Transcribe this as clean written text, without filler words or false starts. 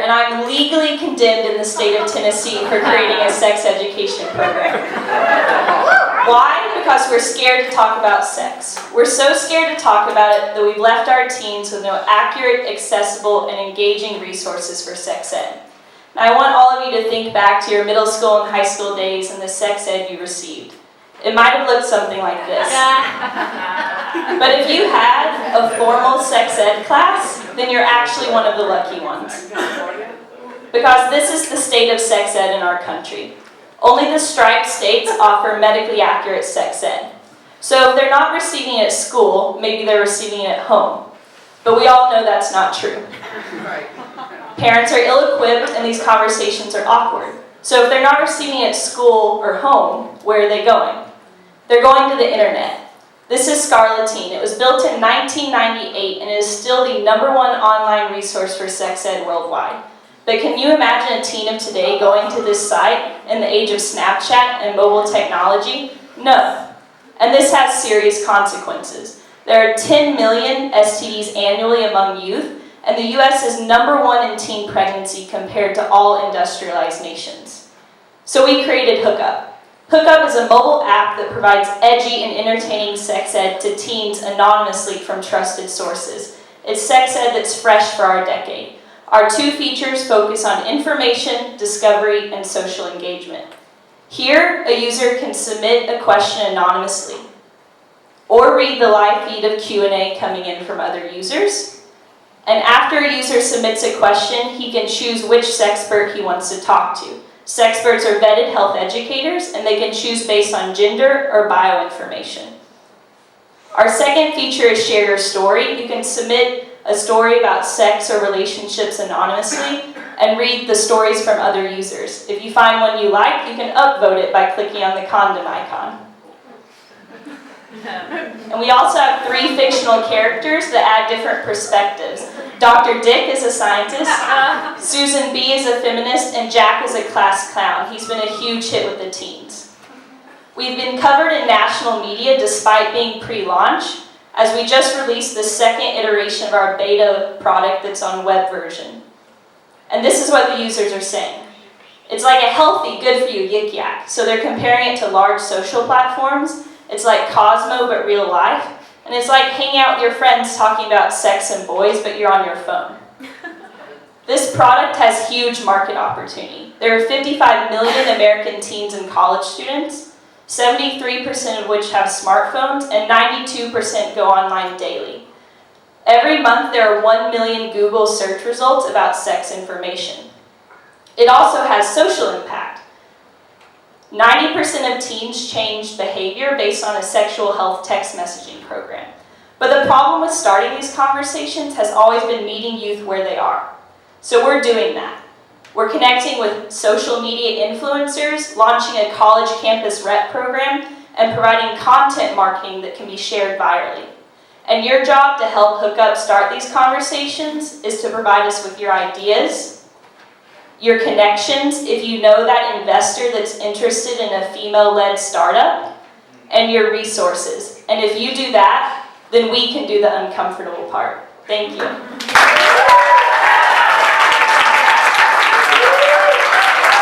and I'm legally condemned in the state of Tennessee for creating a sex education program. Why? Because we're scared to talk about sex. We're so scared to talk about it that we've left our teens with no accurate, accessible, and engaging resources for sex ed. And I want all of you to think back to your middle school and high school days and the sex ed you received. It might have looked something like this. But if you had a formal sex ed class, then you're actually one of the lucky ones. Because this is the state of sex ed in our country. Only the striped states offer medically accurate sex ed. So if they're not receiving it at school, maybe they're receiving it at home. But we all know that's not true. Parents are ill-equipped and these conversations are awkward. So if they're not receiving it at school or home, where are they going? They're going to the internet. This is Scarleteen. It was built in 1998 and is still the #1 online resource for sex ed worldwide. But can you imagine a teen of today going to this site in the age of Snapchat and mobile technology? No. And this has serious consequences. There are 10 million STDs annually among youth, and the US is #1 in teen pregnancy compared to all industrialized nations. So we created HookUp. HookUp is a mobile app that provides edgy and entertaining sex ed to teens anonymously from trusted sources. It's sex ed that's fresh for our decade. Our 2 features focus on information, discovery, and social engagement. Here, a user can submit a question anonymously, or read the live feed of Q&A coming in from other users. And after a user submits a question, he can choose which sexpert he wants to talk to. Sexperts are vetted health educators, and they can choose based on gender or bioinformation. Our second feature is Share Your Story. You can submit a story about sex or relationships anonymously and read the stories from other users. If you find one you like, you can upvote it by clicking on the condom icon. And we also have 3 fictional characters that add different perspectives. Dr. Dick is a scientist, Susan B is a feminist, and Jack is a class clown. He's been a huge hit with the teens. We've been covered in national media despite being pre-launch, as we just released the 2nd iteration of our beta product that's on web version. And this is what the users are saying. It's like a healthy, good-for-you yik yak. So they're comparing it to large social platforms. It's like Cosmo, but real life. And it's like hanging out with your friends talking about sex and boys, but you're on your phone. This product has huge market opportunity. There are 55 million American teens and college students, 73% of which have smartphones, and 92% go online daily. Every month, there are 1 million Google search results about sex information. It also has social impact. 90% of teens changed behavior based on a sexual health text messaging program. But the problem with starting these conversations has always been meeting youth where they are. So we're doing that. We're connecting with social media influencers, launching a college campus rep program, and providing content marketing that can be shared virally. And your job to help HookUp start these conversations is to provide us with your ideas, your connections, if you know that investor that's interested in a female-led startup, and your resources. And if you do that, then we can do the uncomfortable part. Thank you.